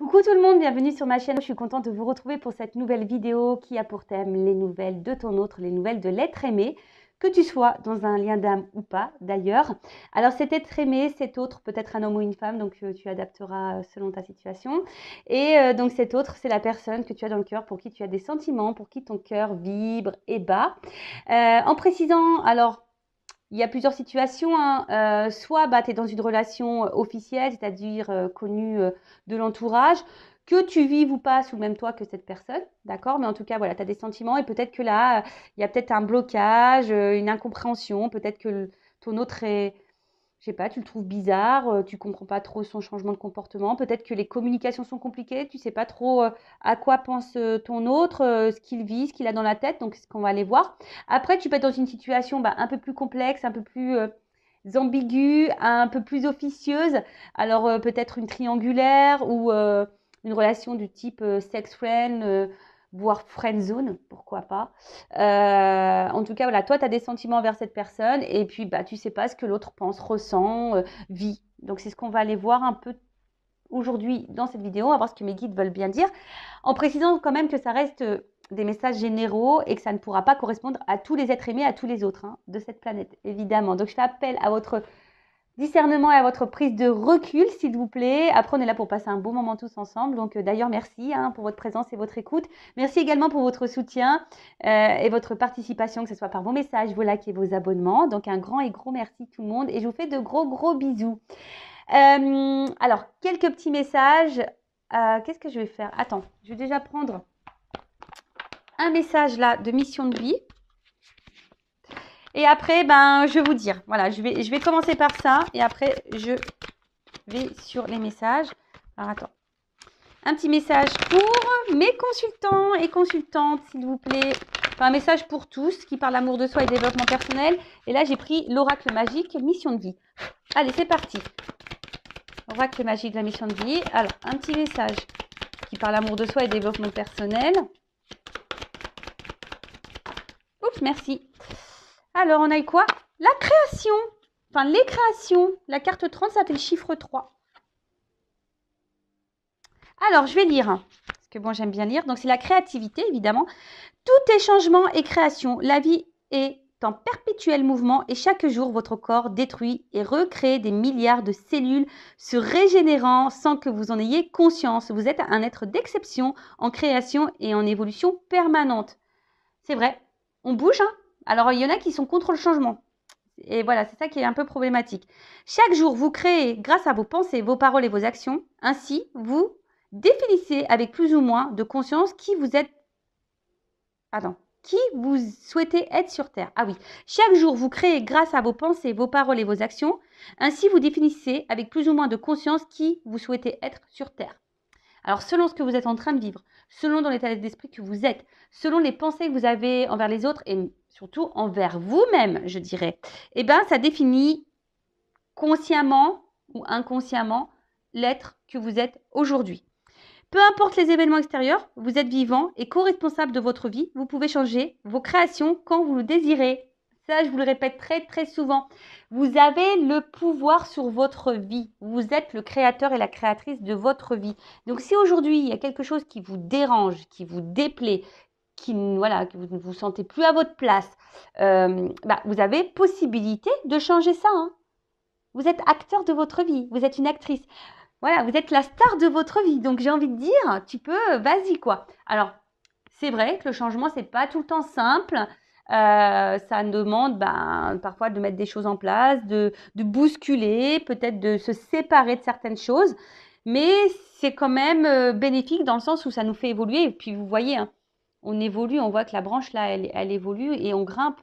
Coucou tout le monde, bienvenue sur ma chaîne. Je suis contente de vous retrouver pour cette nouvelle vidéo qui a pour thème les nouvelles de ton autre, les nouvelles de l'être aimé, que tu sois dans un lien d'âme ou pas d'ailleurs. Alors cet être aimé, cet autre, peut-être un homme ou une femme, donc tu adapteras selon ta situation. Et donc cet autre, c'est la personne que tu as dans le cœur, pour qui tu as des sentiments, pour qui ton cœur vibre et bat. En précisant, alors, il y a plusieurs situations, hein. Soit tu es dans une relation officielle, c'est-à-dire connue de l'entourage, que tu vives ou pas sous le même toit que cette personne, d'accord? Mais en tout cas, voilà, tu as des sentiments et peut-être que là, il y a peut-être un blocage, une incompréhension, peut-être que ton autre est, je sais pas, tu le trouves bizarre, tu comprends pas trop son changement de comportement. Peut-être que les communications sont compliquées, tu sais pas trop à quoi pense ton autre, ce qu'il vit, ce qu'il a dans la tête. Donc, c'est ce qu'on va aller voir. Après, tu peux être dans une situation un peu plus complexe, un peu plus ambiguë, un peu plus officieuse. Alors, peut-être une triangulaire ou une relation du type sex friend, voire friend zone, pourquoi pas. En tout cas, voilà, toi, tu as des sentiments envers cette personne et puis tu sais pas ce que l'autre pense, ressent, vit. Donc, c'est ce qu'on va aller voir un peu aujourd'hui dans cette vidéo. On va voir ce que mes guides veulent bien dire, en précisant quand même que ça reste des messages généraux et que ça ne pourra pas correspondre à tous les êtres aimés, à tous les autres de cette planète, évidemment. Donc, je fais appel à votre discernement et à votre prise de recul, s'il vous plaît. Après, on est là pour passer un bon moment tous ensemble. Donc, d'ailleurs, merci pour votre présence et votre écoute. Merci également pour votre soutien et votre participation, que ce soit par vos messages, vos likes et vos abonnements. Donc, un grand et gros merci tout le monde. Et je vous fais de gros bisous. Alors, quelques petits messages. Qu'est-ce que je vais faire? Attends, je vais déjà prendre un message là de mission de vie. Et après, je vais vous dire. Voilà, je vais commencer par ça. Et après, je vais sur les messages. Alors, attends. Un petit message pour mes consultants et consultantes, s'il vous plaît. Enfin, un message pour tous qui parlent d'amour de soi et développement personnel. Et là, j'ai pris l'oracle magique, mission de vie. Allez, c'est parti. Oracle magique, la mission de vie. Alors, un petit message qui parle d'amour de soi et développement personnel. Oups, merci. Alors, on a eu quoi? La création. Enfin, les créations. La carte 30, ça fait le chiffre 3. Alors, je vais lire. Parce que bon, j'aime bien lire. Donc, c'est la créativité, évidemment. Tout est changement et création. La vie est en perpétuel mouvement et chaque jour, votre corps détruit et recrée des milliards de cellules se régénérant sans que vous en ayez conscience. Vous êtes un être d'exception en création et en évolution permanente. C'est vrai, on bouge, hein. Alors, il y en a qui sont contre le changement. Et voilà, c'est ça qui est un peu problématique. Chaque jour, vous créez grâce à vos pensées, vos paroles et vos actions. Ainsi, vous définissez avec plus ou moins de conscience qui vous êtes. Qui vous souhaitez être sur Terre. Ah oui, chaque jour, vous créez grâce à vos pensées, vos paroles et vos actions. Ainsi, vous définissez avec plus ou moins de conscience qui vous souhaitez être sur Terre. Alors, selon ce que vous êtes en train de vivre, selon dans l'état d'esprit que vous êtes, selon les pensées que vous avez envers les autres et surtout envers vous-même, je dirais, ça définit consciemment ou inconsciemment l'être que vous êtes aujourd'hui. Peu importe les événements extérieurs, vous êtes vivant et co-responsable de votre vie. Vous pouvez changer vos créations quand vous le désirez. Ça, je vous le répète très souvent. Vous avez le pouvoir sur votre vie. Vous êtes le créateur et la créatrice de votre vie. Donc, si aujourd'hui, il y a quelque chose qui vous dérange, qui vous déplaît, que vous ne vous sentez plus à votre place, vous avez possibilité de changer ça. Vous êtes acteur de votre vie. Vous êtes une actrice. Voilà, vous êtes la star de votre vie. Donc, j'ai envie de dire, tu peux, vas-y, quoi. Alors, c'est vrai que le changement, c'est pas tout le temps simple. Ça demande parfois de mettre des choses en place, de bousculer, peut-être de se séparer de certaines choses. Mais c'est quand même bénéfique dans le sens où ça nous fait évoluer. Et puis, vous voyez, on évolue, on voit que la branche, là, elle évolue et on grimpe.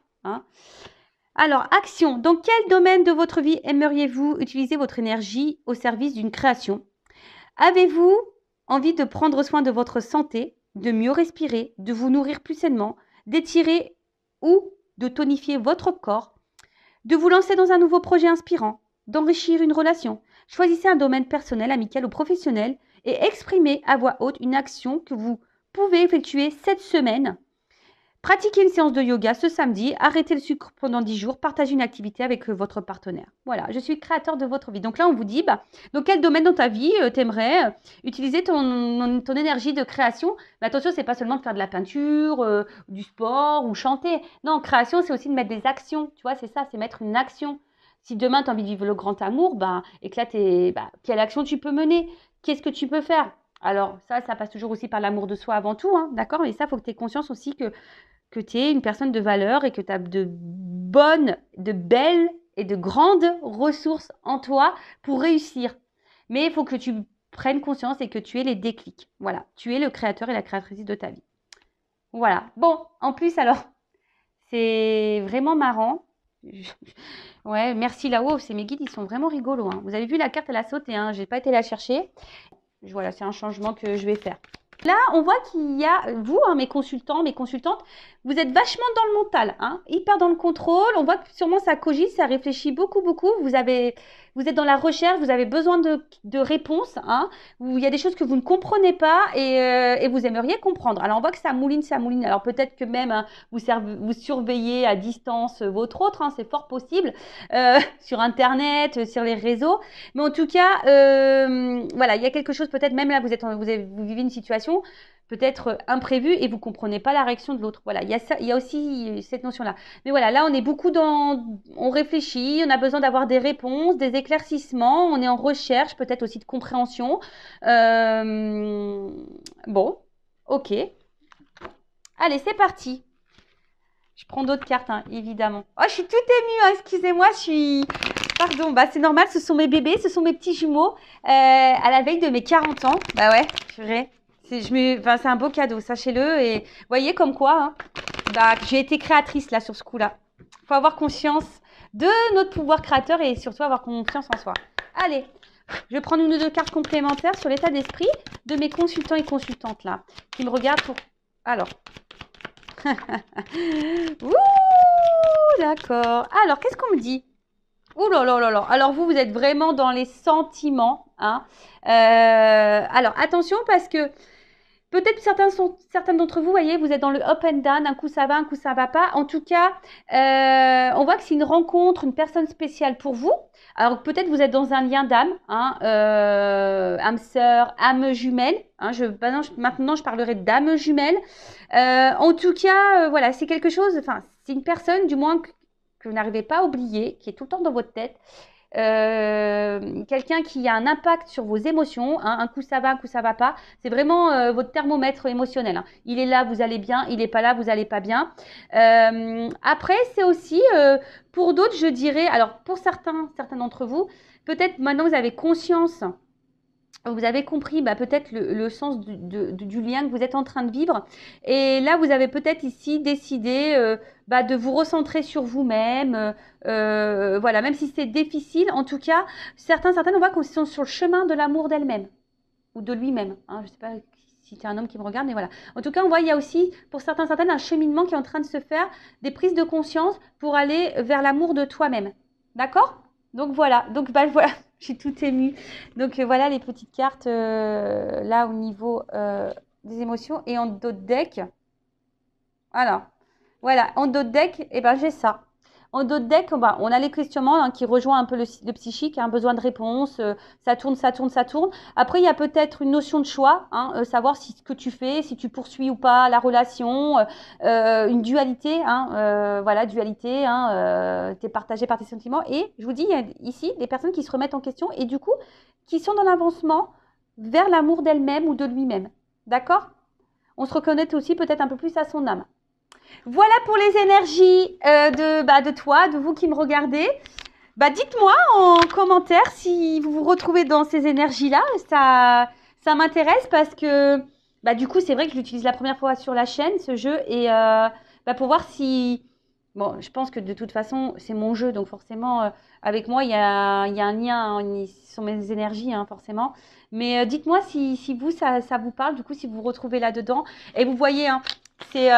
Alors, action. Dans quel domaine de votre vie aimeriez-vous utiliser votre énergie au service d'une création? Avez-vous envie de prendre soin de votre santé, de mieux respirer, de vous nourrir plus sainement, d'étirer ou de tonifier votre corps, de vous lancer dans un nouveau projet inspirant, d'enrichir une relation? Choisissez un domaine personnel, amical ou professionnel et exprimez à voix haute une action que vous pouvez effectuer cette semaine. Pratiquez une séance de yoga ce samedi, arrêtez le sucre pendant 10 jours, partagez une activité avec votre partenaire. Voilà, je suis créateur de votre vie. Donc là, on vous dit, dans quel domaine dans ta vie t'aimerais utiliser ton énergie de création. Mais attention, c'est pas seulement de faire de la peinture, du sport ou chanter. Non, création, c'est aussi de mettre des actions. Tu vois, c'est ça, c'est mettre une action. Si demain, tu as envie de vivre le grand amour, quelle action tu peux mener? Qu'est-ce que tu peux faire? Alors, ça passe toujours aussi par l'amour de soi avant tout, hein, d'accord? Et ça, il faut que tu aies conscience aussi que tu es une personne de valeur et que tu as de bonnes, de belles et de grandes ressources en toi pour réussir. Mais il faut que tu prennes conscience et que tu aies les déclics. Voilà, tu es le créateur et la créatrice de ta vie. Voilà. Bon, en plus, alors, c'est vraiment marrant. Ouais, merci là-haut, c'est mes guides, ils sont vraiment rigolos, hein. Vous avez vu, la carte, elle a sauté, hein. Je n'ai pas été la chercher. Voilà, c'est un changement que je vais faire. Là, on voit qu'il y a, vous, hein, mes consultants, mes consultantes, vous êtes vachement dans le mental, hein, hyper dans le contrôle. On voit que sûrement ça cogite, ça réfléchit beaucoup, beaucoup. Vous êtes dans la recherche, vous avez besoin de réponses, hein, où il y a des choses que vous ne comprenez pas et vous aimeriez comprendre. Alors, on voit que ça mouline, ça mouline. Alors, peut-être que même hein, vous surveillez à distance votre autre, hein, c'est fort possible, sur Internet, sur les réseaux. Mais en tout cas, voilà, il y a quelque chose, peut-être même là, vous vivez une situation peut-être imprévue et vous ne comprenez pas la réaction de l'autre. Voilà, il y a aussi cette notion-là. Mais voilà, là, on est beaucoup on réfléchit, on a besoin d'avoir des réponses, des éclaircissements, on est en recherche, peut-être aussi de compréhension. Bon, ok. Allez, c'est parti. Je prends d'autres cartes, hein, évidemment. Oh, je suis toute émue, hein, excusez-moi, Pardon, c'est normal, ce sont mes bébés, ce sont mes petits jumeaux à la veille de mes 40 ans. Bah ouais, purée. C'est un beau cadeau, sachez-le. Et vous voyez comme quoi, hein, j'ai été créatrice là sur ce coup-là. Il faut avoir conscience de notre pouvoir créateur et surtout avoir confiance en soi. Allez, je vais prendre une ou deux cartes complémentaires sur l'état d'esprit de mes consultants et consultantes là, qui me regardent pour... Alors. Ouh, d'accord. Alors, qu'est-ce qu'on me dit? Ouh là là là là. Alors, vous êtes vraiment dans les sentiments, hein. Alors, attention parce que peut-être certains d'entre vous, voyez, vous êtes dans le up and down, un coup ça va, un coup ça va pas. En tout cas, on voit que c'est une rencontre, une personne spéciale pour vous. Alors peut-être vous êtes dans un lien d'âme, hein, âme sœur, âme jumelle. Hein, maintenant, je parlerai d'âme jumelle. En tout cas, voilà, c'est quelque chose, enfin, c'est une personne, du moins, que vous n'arrivez pas à oublier, qui est tout le temps dans votre tête. Quelqu'un qui a un impact sur vos émotions, hein, un coup ça va, un coup ça va pas, c'est vraiment votre thermomètre émotionnel, hein. Il est là, vous allez bien, il n'est pas là, vous allez pas bien. Après, c'est aussi pour d'autres, je dirais, alors pour certains d'entre vous, peut-être maintenant vous avez conscience, vous avez compris peut-être le sens du lien que vous êtes en train de vivre. Et là, vous avez peut-être ici décidé de vous recentrer sur vous-même. Voilà, même si c'est difficile, en tout cas, certaines, on voit qu'ils sont sur le chemin de l'amour d'elle-même ou de lui-même. Hein, je ne sais pas si tu es un homme qui me regarde, mais voilà. En tout cas, on voit il y a aussi, pour certaines, un cheminement qui est en train de se faire, des prises de conscience pour aller vers l'amour de toi-même. D'accord ? Donc voilà, voilà, je suis toute émue. Donc voilà les petites cartes là au niveau des émotions. Et en dos de deck, alors, voilà, en dos de deck, j'ai ça. En dos de deck, on a les questionnements hein, qui rejoignent un peu le psychique, un besoin de réponse, ça tourne. Après, il y a peut-être une notion de choix, hein, savoir si ce que tu fais, si tu poursuis ou pas la relation, une dualité, hein, voilà, dualité, hein, tu es partagé par tes sentiments. Et je vous dis, il y a ici des personnes qui se remettent en question et du coup, qui sont dans l'avancement vers l'amour d'elle-même ou de lui-même. D'accord ? On se reconnaît aussi peut-être un peu plus à son âme. Voilà pour les énergies de toi, de vous qui me regardez. Dites-moi en commentaire si vous vous retrouvez dans ces énergies-là. Ça m'intéresse parce que du coup, c'est vrai que je l'utilise la première fois sur la chaîne, ce jeu. Et pour voir si... Bon, je pense que de toute façon, c'est mon jeu. Donc forcément, avec moi, il y a un lien. Hein, ce sont mes énergies, hein, forcément. Mais dites-moi si vous, ça vous parle. Du coup, si vous vous retrouvez là-dedans. Et vous voyez, hein, c'est...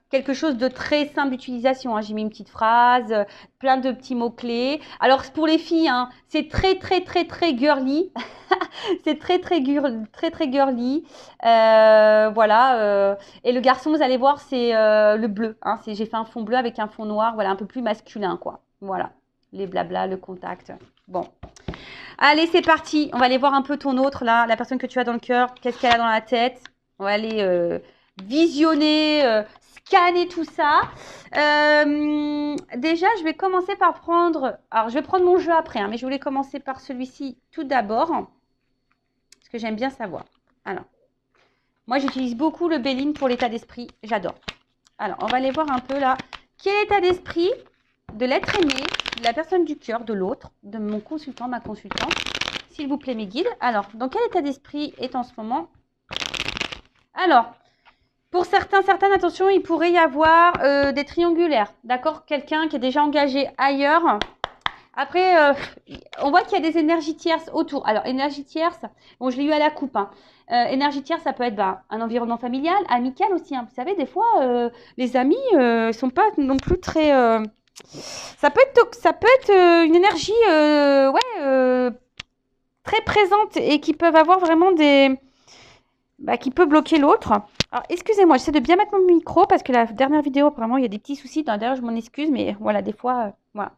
quelque chose de très simple d'utilisation, hein. J'ai mis une petite phrase, plein de petits mots-clés. Alors, pour les filles, hein, c'est très girly. C'est très girly. Voilà. Et le garçon, vous allez voir, c'est le bleu. Hein. J'ai fait un fond bleu avec un fond noir. Voilà, un peu plus masculin, quoi. Voilà. Les blabla, le contact. Bon. Allez, c'est parti. On va aller voir un peu ton autre, là. La personne que tu as dans le cœur. Qu'est-ce qu'elle a dans la tête? On va aller visionner, scanner tout ça. Déjà, je vais commencer par prendre... Alors, je vais prendre mon jeu après, hein, mais je voulais commencer par celui-ci tout d'abord. Parce que j'aime bien savoir. Alors, moi, j'utilise beaucoup le Béline pour l'état d'esprit. J'adore. Alors, on va aller voir un peu là. Quel état d'esprit de l'être aimé, de la personne du cœur, de l'autre, de mon consultant, ma consultante. S'il vous plaît, mes guides. Alors, dans quel état d'esprit est en ce moment? Alors, pour certaines, attention, il pourrait y avoir des triangulaires. D'accord? Quelqu'un qui est déjà engagé ailleurs. Après, on voit qu'il y a des énergies tierces autour. Alors, énergie tierce, bon, je l'ai eu à la coupe. Hein. Énergie tierce, ça peut être un environnement familial, amical aussi. Hein. Vous savez, des fois, les amis ne sont pas non plus très... ça peut être une énergie très présente et qui peuvent avoir vraiment des... qui peut bloquer l'autre. Alors, excusez-moi, j'essaie de bien mettre mon micro parce que la dernière vidéo, apparemment, il y a des petits soucis. D'ailleurs, je m'en excuse, mais voilà, des fois, voilà.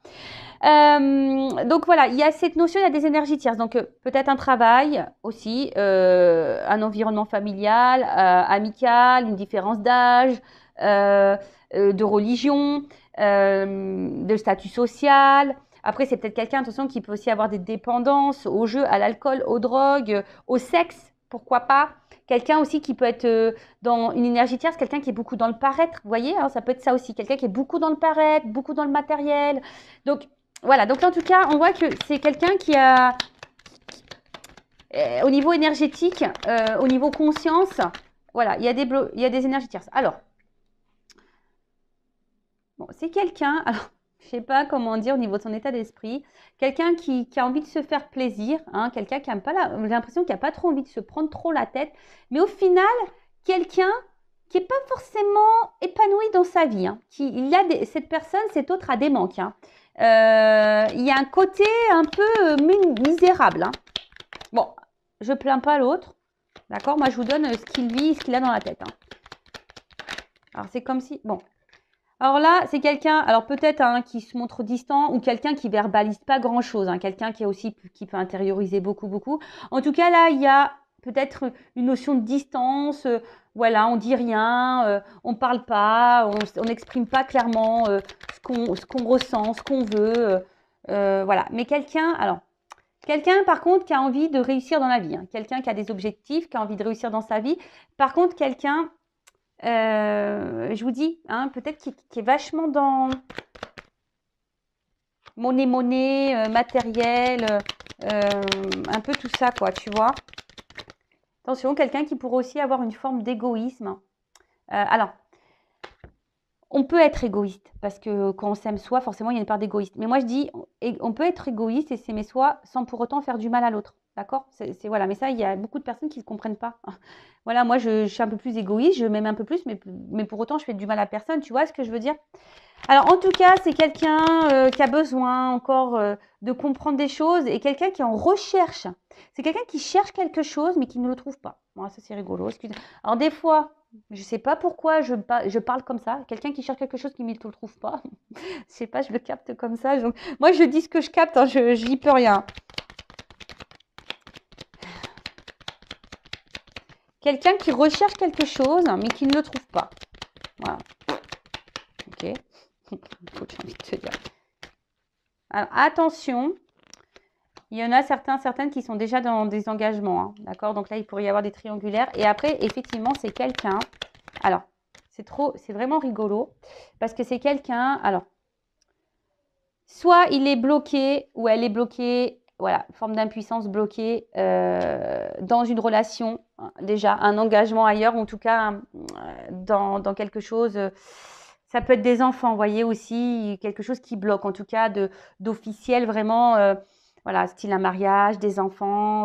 Donc, voilà, il y a cette notion, il y a des énergies tierces. Donc, peut-être un travail aussi, un environnement familial, amical, une différence d'âge, de religion, de statut social. Après, c'est peut-être quelqu'un, attention, qui peut aussi avoir des dépendances au jeu, à l'alcool, aux drogues, au sexe, pourquoi pas. Quelqu'un aussi qui peut être dans une énergie tierce, quelqu'un qui est beaucoup dans le paraître, vous voyez, hein, ça peut être ça aussi, quelqu'un qui est beaucoup dans le paraître, beaucoup dans le matériel. Donc, voilà, donc en tout cas, on voit que c'est quelqu'un qui a, au niveau énergétique, au niveau conscience, voilà, il y a des énergies tierces. Alors, bon, c'est quelqu'un, alors, je ne sais pas comment dire au niveau de son état d'esprit, quelqu'un qui a envie de se faire plaisir, hein, quelqu'un qui n'a pas j'ai l'impression qu'il n'a pas trop envie de se prendre trop la tête, mais au final, quelqu'un qui n'est pas forcément épanoui dans sa vie. Hein, cette personne, cet autre a des manques. Hein. Il y a un côté un peu misérable. Hein. Bon, je ne plains pas l'autre, d'accord? Moi, je vous donne ce qu'il vit, ce qu'il a dans la tête. Hein. Alors, c'est comme si... Bon... Alors là, c'est quelqu'un, alors peut-être hein, qui se montre distant ou quelqu'un qui verbalise pas grand-chose, hein, quelqu'un qui peut intérioriser beaucoup. En tout cas, là, il y a peut-être une notion de distance, voilà, on dit rien, on parle pas, on n'exprime pas clairement ce qu'on ressent, ce qu'on veut, voilà. Mais quelqu'un par contre qui a envie de réussir dans la vie, hein, quelqu'un qui a des objectifs, qui a envie de réussir dans sa vie. Par contre, quelqu'un je vous dis, hein, peut-être qui est vachement dans monnaie, matériel, un peu tout ça, quoi, tu vois. Attention, quelqu'un qui pourrait aussi avoir une forme d'égoïsme. Alors, on peut être égoïste, parce que quand on s'aime soi, forcément, il y a une part d'égoïste. Mais moi, je dis, on peut être égoïste et s'aimer soi sans pour autant faire du mal à l'autre. D'accord? Voilà. Mais ça, il y a beaucoup de personnes qui ne comprennent pas. Voilà, moi, je suis un peu plus égoïste, je m'aime un peu plus, mais pour autant, je fais du mal à personne. Tu vois ce que je veux dire? Alors, en tout cas, c'est quelqu'un qui a besoin encore de comprendre des choses et quelqu'un qui est en recherche. C'est quelqu'un qui cherche quelque chose, mais qui ne le trouve pas. Bon, ça, c'est rigolo. Alors, des fois, je ne sais pas pourquoi je parle comme ça. Quelqu'un qui cherche quelque chose qui ne le trouve pas. Je ne sais pas, je le capte comme ça. Donc, moi, je dis ce que je capte, hein, je n'y peux rien. Quelqu'un qui recherche quelque chose, mais qui ne le trouve pas. Voilà. Ok. J'ai envie de te dire. Alors, attention. Il y en a certaines qui sont déjà dans des engagements. Hein, d'accord? Donc là, il pourrait y avoir des triangulaires. Et après, effectivement, c'est quelqu'un. Alors, c'est vraiment rigolo. Parce que c'est quelqu'un. Alors, soit il est bloqué ou elle est bloquée. Voilà, forme d'impuissance bloquée dans une relation, déjà un engagement ailleurs, ou en tout cas dans quelque chose, ça peut être des enfants, vous voyez aussi, quelque chose qui bloque, en tout cas d'officiel vraiment, voilà, style un mariage, des enfants,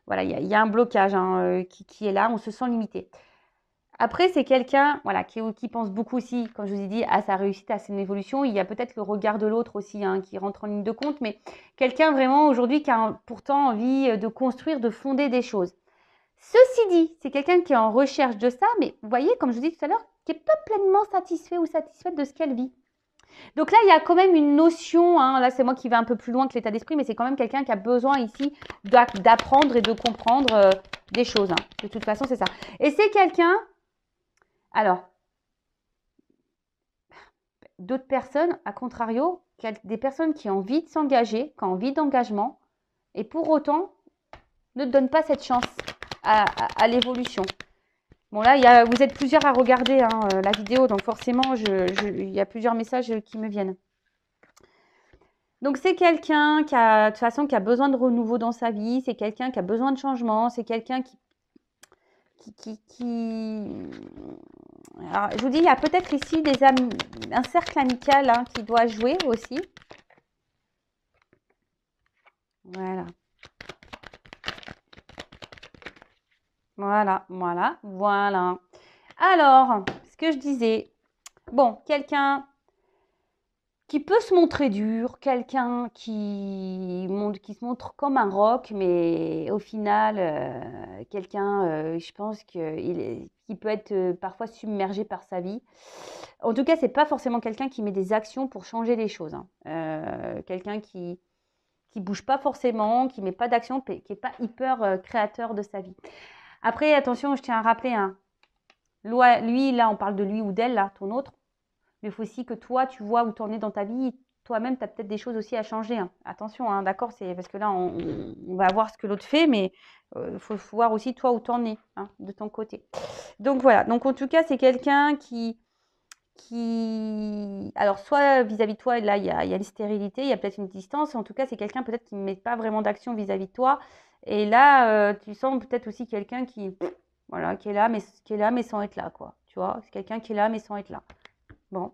voilà, il y a un blocage hein, qui est là, on se sent limité. Après, c'est quelqu'un voilà, qui pense beaucoup aussi, comme je vous ai dit, à sa réussite, à son évolution. Il y a peut-être le regard de l'autre aussi hein, qui rentre en ligne de compte, mais quelqu'un vraiment aujourd'hui qui a pourtant envie de construire, de fonder des choses. Ceci dit, c'est quelqu'un qui est en recherche de ça, mais vous voyez, comme je vous dis tout à l'heure, qui n'est pas pleinement satisfait ou satisfaite de ce qu'elle vit. Donc là, il y a quand même une notion, hein, là c'est moi qui vais un peu plus loin que l'état d'esprit, mais c'est quand même quelqu'un qui a besoin ici d'apprendre et de comprendre des choses. Hein. De toute façon, c'est ça. Et c'est quelqu'un, alors, d'autres personnes, à contrario, des personnes qui ont envie de s'engager, qui ont envie d'engagement, et pour autant, ne donnent pas cette chance à l'évolution. Bon là, vous êtes plusieurs à regarder hein, la vidéo, donc forcément, il y a plusieurs messages qui me viennent. Donc c'est quelqu'un qui a, de toute façon, qui a besoin de renouveau dans sa vie, c'est quelqu'un qui a besoin de changement, c'est quelqu'un qui... Alors, je vous dis, il y a peut-être ici un cercle amical hein, qui doit jouer aussi. Voilà. Voilà. Alors, ce que je disais, bon, quelqu'un qui peut se montrer dur, quelqu'un qui se montre comme un roc, mais au final, quelqu'un, je pense qui peut être parfois submergé par sa vie. En tout cas, c'est pas forcément quelqu'un qui met des actions pour changer les choses. Hein. Quelqu'un qui bouge pas forcément, qui met pas d'action, qui est pas hyper créateur de sa vie. Après, attention, je tiens à rappeler, hein, lui, là, on parle de lui ou d'elle, là, ton autre. Mais il faut aussi que toi, tu vois où tu en es dans ta vie. Toi-même, tu as peut-être des choses aussi à changer. Hein. Attention, hein, d'accord, c'est parce que là, on va voir ce que l'autre fait, mais il faut voir aussi toi où tu en es, hein, de ton côté. Donc voilà, donc en tout cas, c'est quelqu'un qui... Alors, soit vis-à-vis de toi, là, il y a une stérilité, il y a peut-être une distance. En tout cas, c'est quelqu'un peut-être qui ne met pas vraiment d'action vis-à-vis de toi. Et là, tu sens peut-être aussi quelqu'un voilà, qui est là, mais sans être là, quoi. Tu vois, c'est quelqu'un qui est là, mais sans être là. Bon.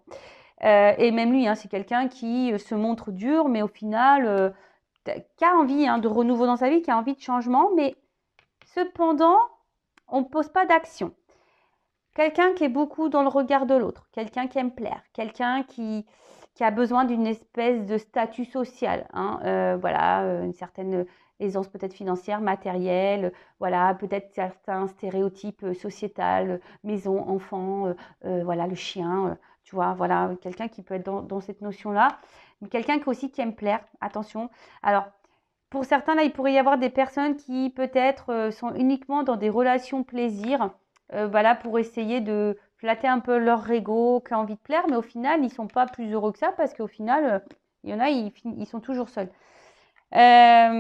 Et même lui, hein, c'est quelqu'un qui se montre dur, mais au final, qui a envie hein, de renouveau dans sa vie, qui a envie de changement, mais cependant, on ne pose pas d'action. Quelqu'un qui est beaucoup dans le regard de l'autre, quelqu'un qui aime plaire, quelqu'un qui a besoin d'une espèce de statut social. Hein, voilà, une certaine aisance peut-être financière, matérielle, voilà, peut-être certains stéréotypes sociétals, maison, enfant, voilà, le chien, tu vois, voilà, quelqu'un qui peut être dans cette notion-là. Mais quelqu'un aussi qui aime plaire, attention. Alors, pour certains, là, il pourrait y avoir des personnes qui peut-être sont uniquement dans des relations plaisir, voilà, pour essayer de flatter un peu leur ego, qui a envie de plaire, mais au final, ils ne sont pas plus heureux que ça parce qu'au final, il y en a, ils sont toujours seuls. Là,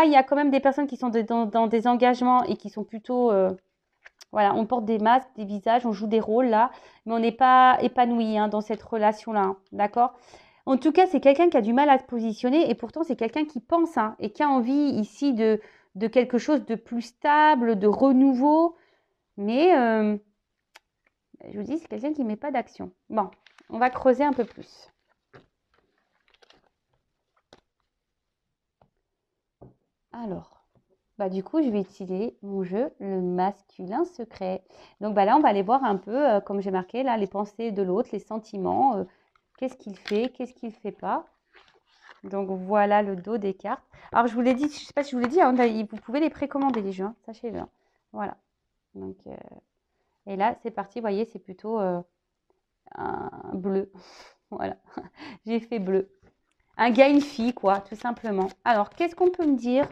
il y a quand même des personnes qui sont dans des engagements et qui sont plutôt... voilà, on porte des masques, des visages, on joue des rôles là, mais on n'est pas épanoui hein, dans cette relation-là, hein, d'accord? En tout cas, c'est quelqu'un qui a du mal à se positionner et pourtant, c'est quelqu'un qui pense hein, et qui a envie ici de quelque chose de plus stable, de renouveau. Mais, je vous dis, c'est quelqu'un qui ne met pas d'action. Bon, on va creuser un peu plus. Alors, du coup, je vais utiliser mon jeu, le masculin secret. Donc, là, on va aller voir un peu, comme j'ai marqué, là, les pensées de l'autre, les sentiments. Qu'est-ce qu'il fait, qu'est-ce qu'il ne fait pas. Donc, voilà le dos des cartes. Alors, je vous l'ai dit, je ne sais pas si je vous l'ai dit, hein, vous pouvez les précommander, les jeux, hein, sachez-le. Hein. Voilà. Donc, et là, c'est parti. Vous voyez, c'est plutôt un bleu. Voilà. J'ai fait bleu. Un gars, une fille, quoi, tout simplement. Alors, qu'est-ce qu'on peut me dire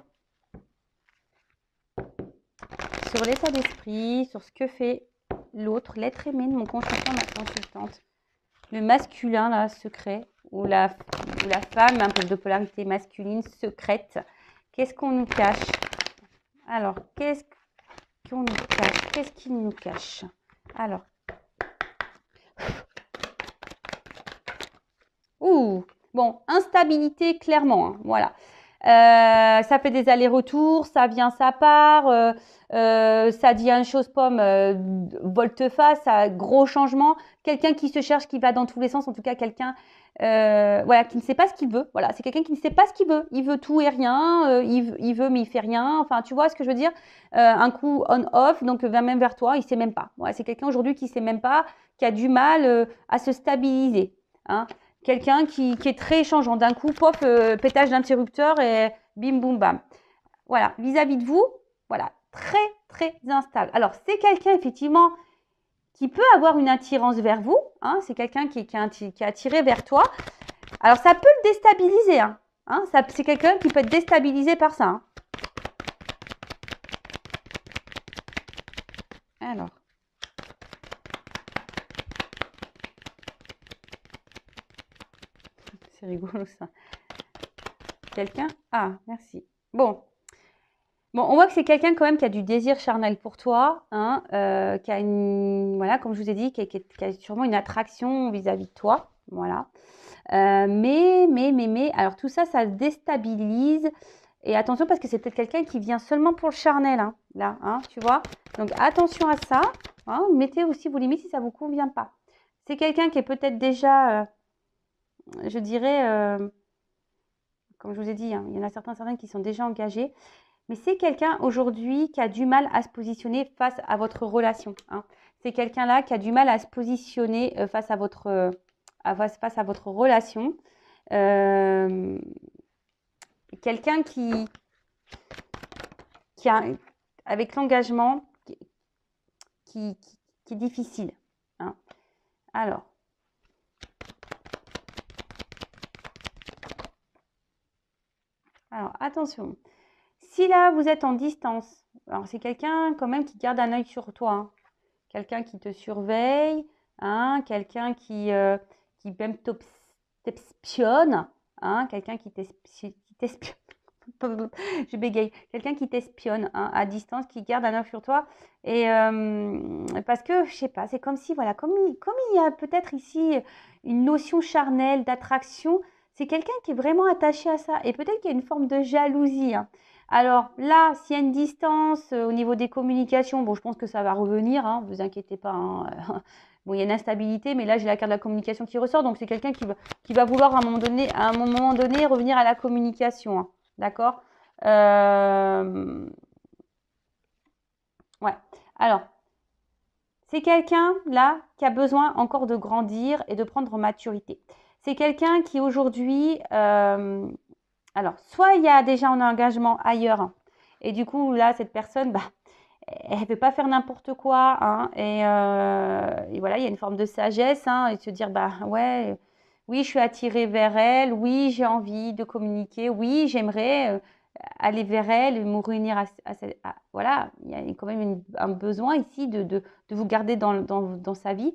sur l'état d'esprit, sur ce que fait l'autre, l'être aimé de mon consultant, ma consultante, le masculin là, secret, ou la femme, un peu de polarité masculine, secrète. Qu'est-ce qu'on nous cache? Alors, qu'est-ce qu'on nous cache? Qu'est-ce qu'il nous cache? Alors. Ouh, bon, instabilité, clairement, hein, voilà. Ça fait des allers-retours, ça vient, ça part, ça dit une chose pomme, volte-face, gros changement. Quelqu'un qui se cherche, qui va dans tous les sens, en tout cas quelqu'un voilà, qui ne sait pas ce qu'il veut. Voilà, c'est quelqu'un qui ne sait pas ce qu'il veut. Il veut tout et rien. Il veut, mais il fait rien. Enfin, tu vois ce que je veux dire? Un coup on-off, donc même vers toi, il sait même pas. Voilà, c'est quelqu'un aujourd'hui qui sait même pas, qui a du mal à se stabiliser. Hein. Quelqu'un qui est très changeant. D'un coup, pof, pétage d'interrupteur et bim, boum, bam. Voilà, vis-à-vis de vous, voilà, très, très instable. Alors, c'est quelqu'un, effectivement, qui peut avoir une attirance vers vous. Hein, c'est quelqu'un qui est attiré vers toi. Alors, ça peut le déstabiliser. Hein, c'est quelqu'un qui peut être déstabilisé par ça. Hein. Alors. C'est rigolo, ça. Quelqu'un? Ah, merci. Bon. Bon, on voit que c'est quelqu'un quand même qui a du désir charnel pour toi, hein, qui a une, voilà, comme je vous ai dit, qui a sûrement une attraction vis-à-vis de toi, voilà. Mais, alors tout ça, ça déstabilise. Et attention parce que c'est peut-être quelqu'un qui vient seulement pour le charnel, hein, là, hein, tu vois. Donc attention à ça. Hein, mettez aussi vos limites si ça ne vous convient pas. C'est quelqu'un qui est peut-être déjà, je dirais, comme je vous ai dit, hein, il y en a certains qui sont déjà engagés. Mais c'est quelqu'un aujourd'hui qui a du mal à se positionner face à votre relation. Hein. C'est quelqu'un-là qui a du mal à se positionner face à votre relation. Quelqu'un qui a, avec l'engagement, qui est difficile. Hein. Alors. Alors, attention. Si là, vous êtes en distance, alors c'est quelqu'un quand même qui garde un œil sur toi. Hein. Quelqu'un qui te surveille, hein, quelqu'un qui même t'espionne, hein, quelqu'un qui t'espionne. Je bégaye. Quelqu'un qui t'espionne hein, à distance, qui garde un œil sur toi. Et parce que, je sais pas, c'est comme si, voilà, comme il y a peut-être ici une notion charnelle d'attraction, c'est quelqu'un qui est vraiment attaché à ça. Et peut-être qu'il y a une forme de jalousie. Hein. Alors là, s'il y a une distance au niveau des communications, bon, je pense que ça va revenir, hein, vous inquiétez pas. Hein. Bon, il y a une instabilité, mais là, j'ai la carte de la communication qui ressort. Donc, c'est quelqu'un qui va vouloir à un moment donné revenir à la communication. Hein. D'accord Ouais. Alors, c'est quelqu'un, là, qui a besoin encore de grandir et de prendre en maturité. C'est quelqu'un qui, aujourd'hui, alors, soit il y a déjà un engagement ailleurs, hein, et du coup, là, cette personne, bah, elle ne veut pas faire n'importe quoi, hein, et voilà, il y a une forme de sagesse, hein, et de se dire, bah, ouais, oui, je suis attirée vers elle, oui, j'ai envie de communiquer, oui, j'aimerais aller vers elle et me réunir voilà, il y a quand même un besoin ici de vous garder dans sa vie.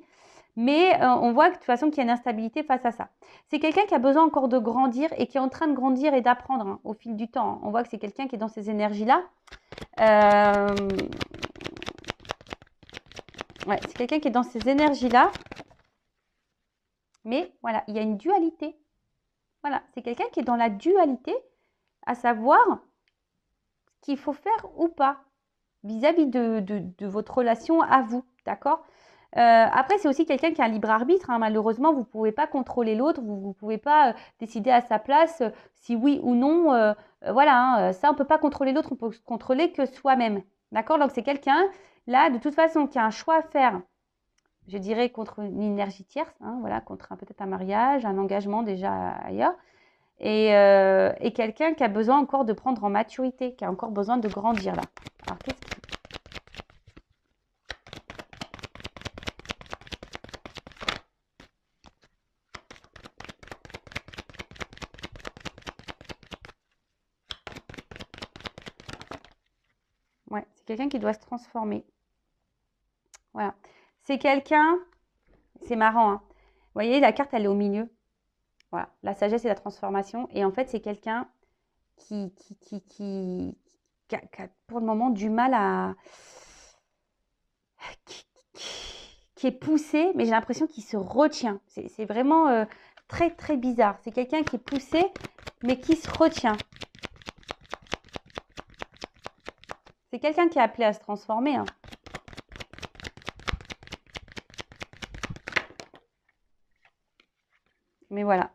Mais on voit que, de toute façon qu'il y a une instabilité face à ça. C'est quelqu'un qui a besoin encore de grandir et qui est en train de grandir et d'apprendre hein, au fil du temps. On voit que c'est quelqu'un qui est dans ces énergies-là. Ouais, c'est quelqu'un qui est dans ces énergies-là. Mais voilà, il y a une dualité. Voilà, c'est quelqu'un qui est dans la dualité, à savoir ce qu'il faut faire ou pas vis-à-vis de votre relation à vous. D'accord après, c'est aussi quelqu'un qui a un libre arbitre. Hein. Malheureusement, vous ne pouvez pas contrôler l'autre. Vous ne pouvez pas décider à sa place si oui ou non. Voilà, hein, ça, on ne peut pas contrôler l'autre. On peut contrôler que soi-même. D'accord. Donc, c'est quelqu'un, là, de toute façon, qui a un choix à faire, je dirais, contre une énergie tierce. Hein, voilà, contre peut-être un mariage, un engagement déjà ailleurs. Et quelqu'un qui a besoin encore de prendre en maturité, qui a encore besoin de grandir, là. Alors, qu'est-ce qui... Ouais, c'est quelqu'un qui doit se transformer. Voilà. C'est quelqu'un, c'est marrant, hein. Vous voyez, la carte, elle est au milieu. Voilà, la sagesse et la transformation. Et en fait, c'est quelqu'un qui a pour le moment du mal à... qui est poussé, mais j'ai l'impression qu'il se retient. C'est vraiment très, très bizarre. C'est quelqu'un qui est poussé, mais qui se retient. C'est quelqu'un qui est appelé à se transformer. Hein. Mais voilà.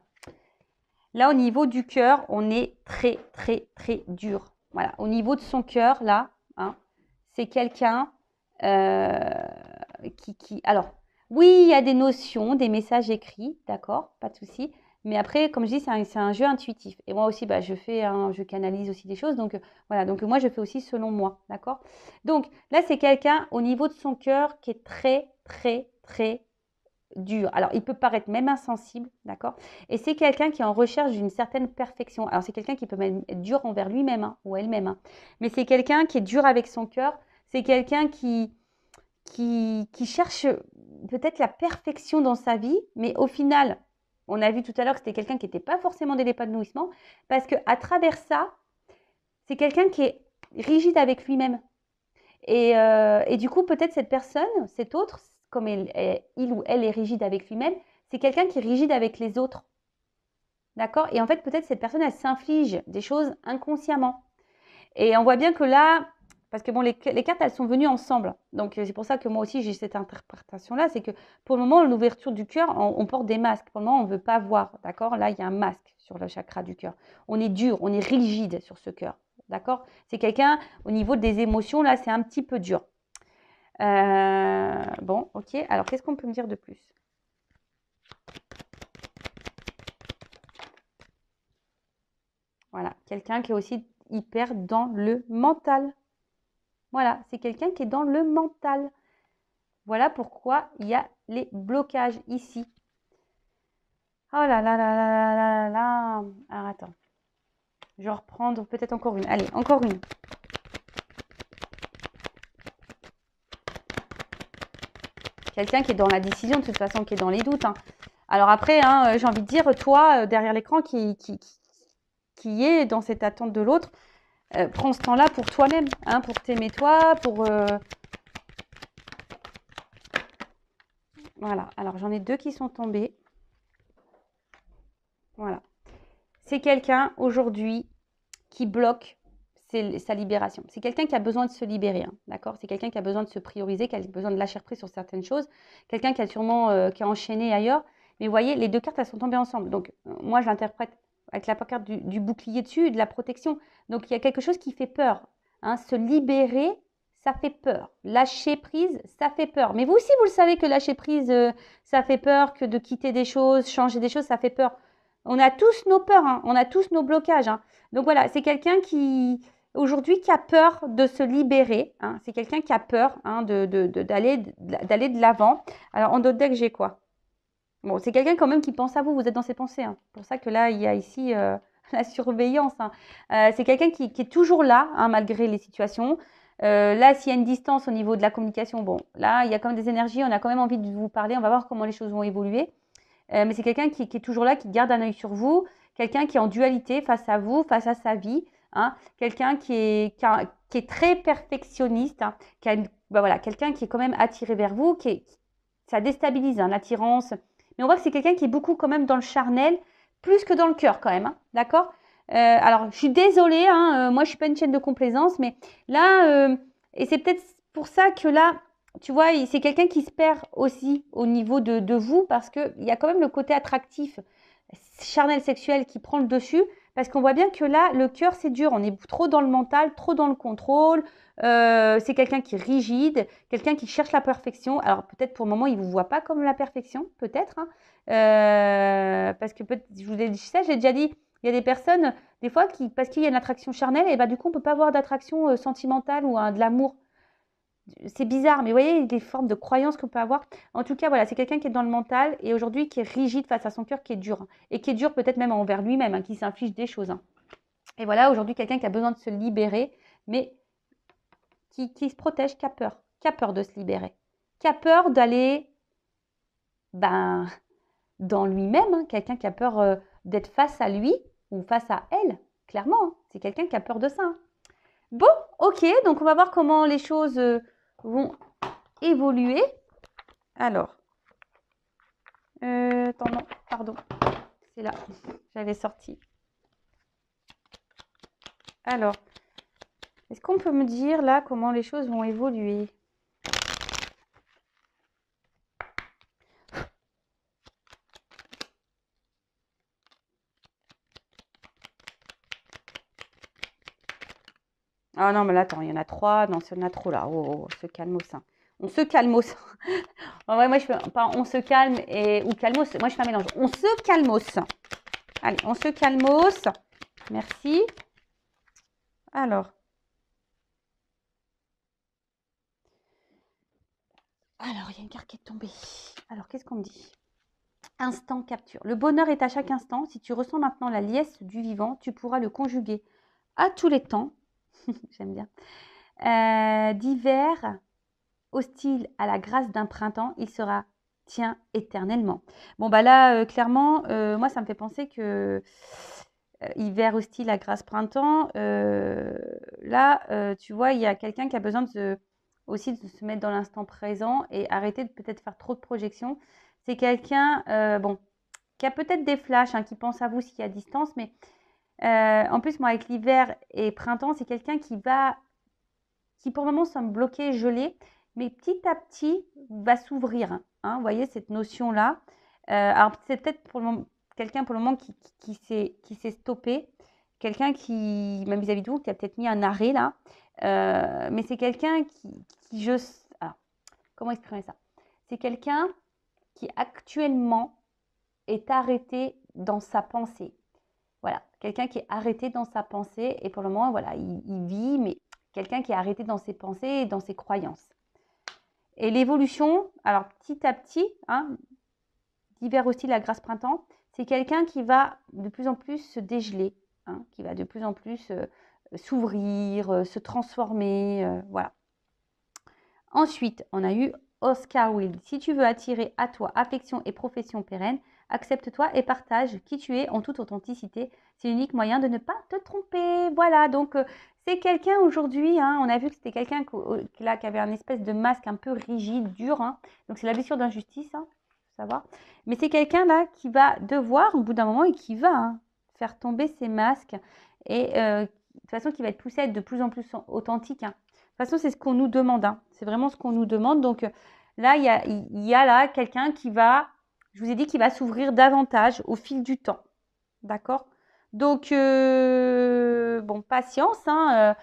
Là, au niveau du cœur, on est très, très, très dur. Voilà. Au niveau de son cœur, là, hein, c'est quelqu'un Alors, oui, il y a des notions, des messages écrits, d'accord, pas de souci. Mais après, comme je dis, c'est un jeu intuitif. Et moi aussi, bah, je canalise aussi des choses. Donc, voilà. Donc, moi, je fais aussi selon moi, d'accord. Donc, là, c'est quelqu'un au niveau de son cœur qui est très, très, très dur. Alors, il peut paraître même insensible, d'accord? Et c'est quelqu'un qui est en recherche d'une certaine perfection. Alors, c'est quelqu'un qui peut même être dur envers lui-même hein, ou elle-même. Hein. Mais c'est quelqu'un qui est dur avec son cœur. C'est quelqu'un qui cherche peut-être la perfection dans sa vie, mais au final, on a vu tout à l'heure que c'était quelqu'un qui n'était pas forcément dans l'épanouissement, parce qu'à travers ça, c'est quelqu'un qui est rigide avec lui-même. Et du coup, peut-être cette personne, cet autre, comme il ou elle est rigide avec lui-même, c'est quelqu'un qui est rigide avec les autres. D'accord? Et en fait, peut-être cette personne, elle s'inflige des choses inconsciemment. Et on voit bien que là, parce que bon, les cartes, elles sont venues ensemble. Donc, c'est pour ça que moi aussi, j'ai cette interprétation-là. C'est que pour le moment, l'ouverture du cœur, on porte des masques. Pour le moment, on ne veut pas voir. D'accord? Là, il y a un masque sur le chakra du cœur. On est dur, on est rigide sur ce cœur. D'accord? C'est quelqu'un, au niveau des émotions, là, c'est un petit peu dur. Bon, ok. Alors, qu'est-ce qu'on peut me dire de plus? Voilà. Quelqu'un qui est aussi hyper dans le mental. Voilà. C'est quelqu'un qui est dans le mental. Voilà pourquoi il y a les blocages ici. Oh là là là là là là là. Alors, attends. Je vais reprendre peut-être encore une. Allez, encore une. Quelqu'un qui est dans la décision, de toute façon, qui est dans les doutes. Hein. Alors après, hein, j'ai envie de dire, toi, derrière l'écran, qui est dans cette attente de l'autre, prends ce temps-là pour toi-même, hein, pour t'aimer toi, pour... Voilà, alors j'en ai deux qui sont tombés. Voilà. C'est quelqu'un, aujourd'hui, qui bloque sa libération. C'est quelqu'un qui a besoin de se libérer, hein, d'accord? C'est quelqu'un qui a besoin de se prioriser, qui a besoin de lâcher prise sur certaines choses. Quelqu'un qui a sûrement qui a enchaîné ailleurs. Mais vous voyez, les deux cartes, elles sont tombées ensemble. Donc, moi, je l'interprète avec la carte du bouclier dessus et de la protection. Donc, il y a quelque chose qui fait peur. Hein. Se libérer, ça fait peur. Lâcher prise, ça fait peur. Mais vous aussi, vous le savez que lâcher prise, ça fait peur, que de quitter des choses, changer des choses, ça fait peur. On a tous nos peurs, hein. On a tous nos blocages. Hein. Donc voilà, c'est quelqu'un qui, aujourd'hui, qui a peur de se libérer. Hein. C'est quelqu'un qui a peur hein, d'aller de l'avant. Alors, en d'autres decks, j'ai quoi? Bon, c'est quelqu'un quand même qui pense à vous. Vous êtes dans ses pensées. Hein. C'est pour ça que là, il y a ici la surveillance. Hein. C'est quelqu'un qui est toujours là, hein, malgré les situations. Là, s'il y a une distance au niveau de la communication, bon, là, il y a quand même des énergies. On a quand même envie de vous parler. On va voir comment les choses vont évoluer. Mais c'est quelqu'un qui est toujours là, qui garde un œil sur vous. Quelqu'un qui est en dualité face à vous, face à sa vie. Hein, quelqu'un qui est très perfectionniste, hein, voilà, quelqu'un qui est quand même attiré vers vous, ça déstabilise hein, l'attirance. Mais on voit que c'est quelqu'un qui est beaucoup quand même dans le charnel, plus que dans le cœur quand même, hein, d'accord alors, je suis désolée, hein, moi je ne suis pas une chaîne de complaisance, mais là, et c'est peut-être pour ça que là, tu vois, c'est quelqu'un qui se perd aussi au niveau de vous, parce qu'il y a quand même le côté attractif, charnel sexuel qui prend le dessus, parce qu'on voit bien que là, le cœur, c'est dur. On est trop dans le mental, trop dans le contrôle. C'est quelqu'un qui est rigide, quelqu'un qui cherche la perfection. Alors, peut-être pour le moment, il ne vous voit pas comme la perfection, peut-être. Hein. Parce que, je vous ai dit ça, j'ai déjà dit, il y a des personnes, des fois, parce qu'il y a une attraction charnelle, et bah, du coup, on ne peut pas avoir d'attraction sentimentale ou de l'amour. C'est bizarre, mais vous voyez les formes de croyances qu'on peut avoir. En tout cas, voilà, c'est quelqu'un qui est dans le mental et aujourd'hui qui est rigide face à son cœur, qui est dur. Hein, et qui est dur peut-être même envers lui-même, hein, qui s'inflige des choses. Hein. Et voilà, aujourd'hui, quelqu'un qui a besoin de se libérer, mais qui se protège, qui a peur de se libérer, qui a peur d'aller dans lui-même. Hein, quelqu'un qui a peur d'être face à lui ou face à elle, clairement. Hein, c'est quelqu'un qui a peur de ça. Hein. Bon, ok, donc on va voir comment les choses vont évoluer. Alors, attends, non, pardon, c'est là, j'avais sorti. Alors, est-ce qu'on peut me dire là comment les choses vont évoluer? Ah non, mais là, attends, il y en a 3. Non, il y en a trop là. Oh, on se calme hein. On se calmos. En vrai, moi, je fais pas on se calme ou calmos. Moi, je fais un mélange. On se calmos. Allez, on se calmos. Merci. Alors, il y a une carte qui est tombée. Alors, qu'est-ce qu'on me dit? Instant capture. Le bonheur est à chaque instant. Si tu ressens maintenant la liesse du vivant, tu pourras le conjuguer à tous les temps. J'aime bien. D'hiver, hostile à la grâce d'un printemps, il sera tien éternellement. Bon, bah là, clairement, moi, ça me fait penser que hiver hostile à grâce printemps, là, tu vois, il y a quelqu'un qui a besoin aussi de se mettre dans l'instant présent et arrêter de peut-être faire trop de projections. C'est quelqu'un, bon, qui a peut-être des flashs, hein, qui pense à vous s'il y a distance, mais en plus, moi, avec l'hiver et printemps, c'est quelqu'un qui pour le moment semble bloqué, gelé, mais petit à petit va s'ouvrir. Hein, vous voyez cette notion-là. Alors, c'est peut-être pour le moment, quelqu'un pour le moment qui s'est stoppé, quelqu'un qui, même vis-à-vis de vous, qui a peut-être mis un arrêt là, mais c'est quelqu'un alors, comment exprimer ça? C'est quelqu'un qui actuellement est arrêté dans sa pensée. Voilà, quelqu'un qui est arrêté dans sa pensée et pour le moment, voilà, il vit, mais quelqu'un qui est arrêté dans ses pensées et dans ses croyances. Et l'évolution, alors petit à petit, hein, d'hiver hostile à grâce printemps, c'est quelqu'un qui va de plus en plus se dégeler, hein, qui va de plus en plus s'ouvrir, se transformer, voilà. Ensuite, on a eu Oscar Wilde. Si tu veux attirer à toi affection et profession pérenne, accepte-toi et partage qui tu es en toute authenticité. C'est l'unique moyen de ne pas te tromper. Voilà, donc c'est quelqu'un aujourd'hui, hein, on a vu que c'était quelqu'un qui avait un espèce de masque un peu rigide, dur. Hein, donc c'est la blessure d'injustice, hein, faut savoir. Mais c'est quelqu'un là qui va devoir, au bout d'un moment, et qui va faire tomber ses masques. Et de toute façon, qui va être poussé à être de plus en plus authentique. Hein. De toute façon, c'est ce qu'on nous demande. Hein. C'est vraiment ce qu'on nous demande. Donc là, il y a là quelqu'un qui va, je vous ai dit, qui va s'ouvrir davantage au fil du temps. D'accord? Donc, bon, patience. Hein,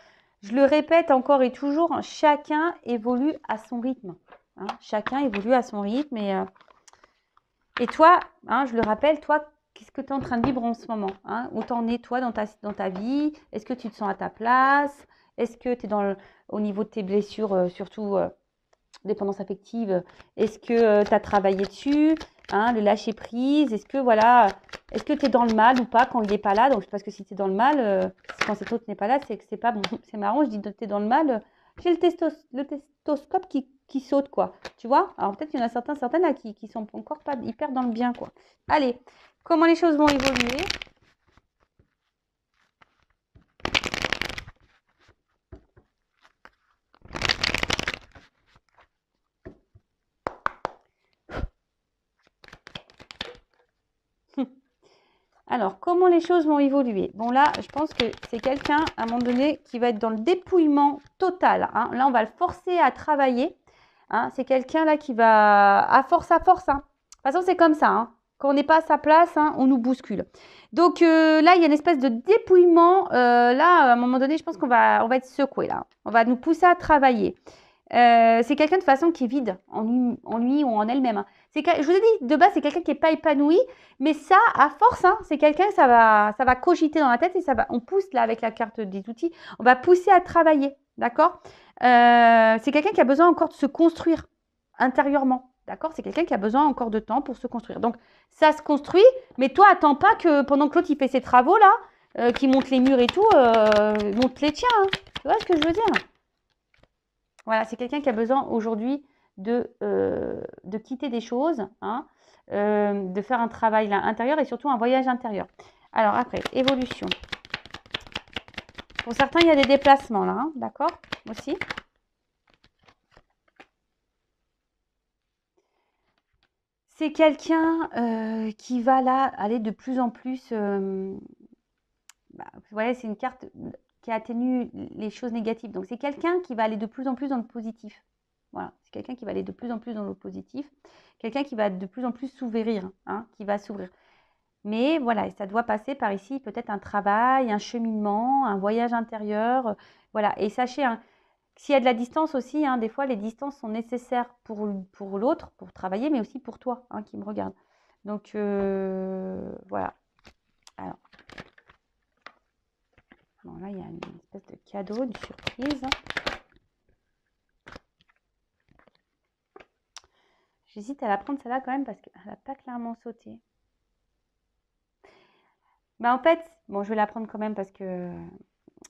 je le répète encore et toujours, hein, chacun évolue à son rythme. Hein, chacun évolue à son rythme. Et toi, hein, je le rappelle, toi, qu'est-ce que tu es en train de vivre en ce moment, hein? Où t'en es, toi, dans ta vie? Est-ce que tu te sens à ta place? Est-ce que tu es au niveau de tes blessures, surtout dépendance affective? Est-ce que tu as travaillé dessus, hein, le lâcher prise? Est-ce que, voilà, est-ce que tu es dans le mal ou pas quand il n'est pas là? Donc, parce que si tu es dans le mal, quand cet autre n'est pas là, c'est que c'est pas bon. C'est marrant, je dis tu es dans le mal. J'ai le testoscope qui saute, quoi. Tu vois? Alors, peut-être qu'il y en a certaines là qui sont encore pas hyper dans le bien, quoi. Allez, comment les choses vont évoluer? Alors, comment les choses vont évoluer? Bon, là, je pense que c'est quelqu'un, à un moment donné, qui va être dans le dépouillement total. Hein. Là, on va le forcer à travailler. Hein. C'est quelqu'un, là, qui va à force. Hein. De toute façon, c'est comme ça. Hein. Quand on n'est pas à sa place, hein, on nous bouscule. Donc, là, il y a une espèce de dépouillement. Là, à un moment donné, je pense qu'on va être secoué, là. On va nous pousser à travailler. C'est quelqu'un de façon qui est vide en lui ou en elle-même. Hein. Je vous ai dit, de base, c'est quelqu'un qui n'est pas épanoui, mais ça, à force, hein, c'est quelqu'un, ça va cogiter dans la tête et on pousse là avec la carte des outils, on va pousser à travailler, d'accord? C'est quelqu'un qui a besoin encore de se construire intérieurement, d'accord? C'est quelqu'un qui a besoin encore de temps pour se construire. Donc, ça se construit, mais toi, attends pas que pendant que l'autre, il fait ses travaux là, qui monte les murs et tout, monte les tiens, hein. Tu vois ce que je veux dire? Voilà, c'est quelqu'un qui a besoin aujourd'hui de quitter des choses, hein, de faire un travail là, intérieur et surtout un voyage intérieur. Alors après, évolution. Pour certains, il y a des déplacements là, hein, d'accord? Aussi. C'est quelqu'un qui va là aller de plus en plus. Vous voyez, c'est une carte qui atténue les choses négatives. Donc c'est quelqu'un qui va aller de plus en plus dans le positif. Voilà, c'est quelqu'un qui va aller de plus en plus dans le positif. Quelqu'un qui va de plus en plus s'ouvrir, hein, qui va s'ouvrir. Mais voilà, ça doit passer par ici peut-être un travail, un cheminement, un voyage intérieur. Voilà, et sachez, hein, s'il y a de la distance aussi, hein, des fois les distances sont nécessaires pour l'autre, pour travailler, mais aussi pour toi hein, qui me regarde. Donc voilà. Alors, bon, là il y a une espèce de cadeau, une surprise. J'hésite à la prendre celle-là quand même parce qu'elle n'a pas clairement sauté. Bah en fait, bon, je vais la prendre quand même parce que,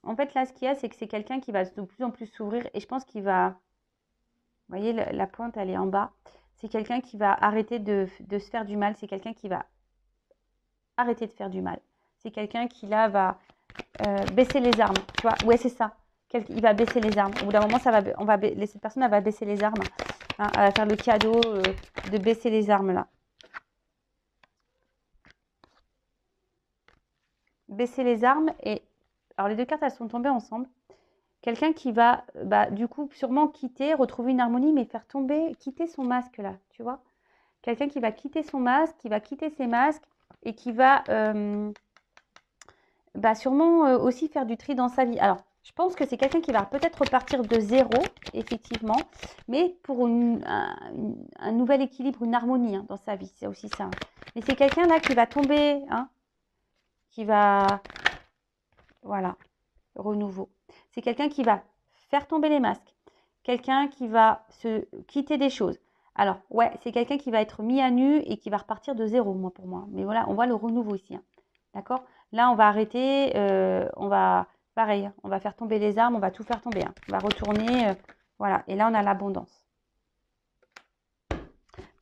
en fait, là, ce qu'il y a, c'est que c'est quelqu'un qui va de plus en plus s'ouvrir et je pense qu'il va, vous voyez, la pointe, elle est en bas. C'est quelqu'un qui va arrêter de se faire du mal. C'est quelqu'un qui va arrêter de faire du mal. C'est quelqu'un qui, là, va baisser les armes. Tu vois, ouais, c'est ça. Il va baisser les armes. Au bout d'un moment, cette personne, elle va baisser les armes. Hein, elle va faire le cadeau de baisser les armes, là. Baisser les armes et... Alors, les deux cartes, elles sont tombées ensemble. Quelqu'un qui va, du coup, sûrement quitter, retrouver une harmonie, mais faire tomber, quitter son masque, là, tu vois. Quelqu'un qui va quitter son masque, qui va quitter ses masques et qui va sûrement aussi faire du tri dans sa vie. Alors, je pense que c'est quelqu'un qui va peut-être repartir de zéro, effectivement, mais pour un nouvel équilibre, une harmonie hein, dans sa vie, c'est aussi ça. Hein. Mais c'est quelqu'un là qui va tomber, hein, qui va, voilà, renouveau. C'est quelqu'un qui va faire tomber les masques, quelqu'un qui va se quitter des choses. Alors, ouais, c'est quelqu'un qui va être mis à nu et qui va repartir de zéro, moi, pour moi. Mais voilà, on voit le renouveau ici, hein. D'accord? Là, on va arrêter, on va, pareil, hein, on va faire tomber les armes, on va tout faire tomber. Hein. On va retourner, voilà. Et là, on a l'abondance.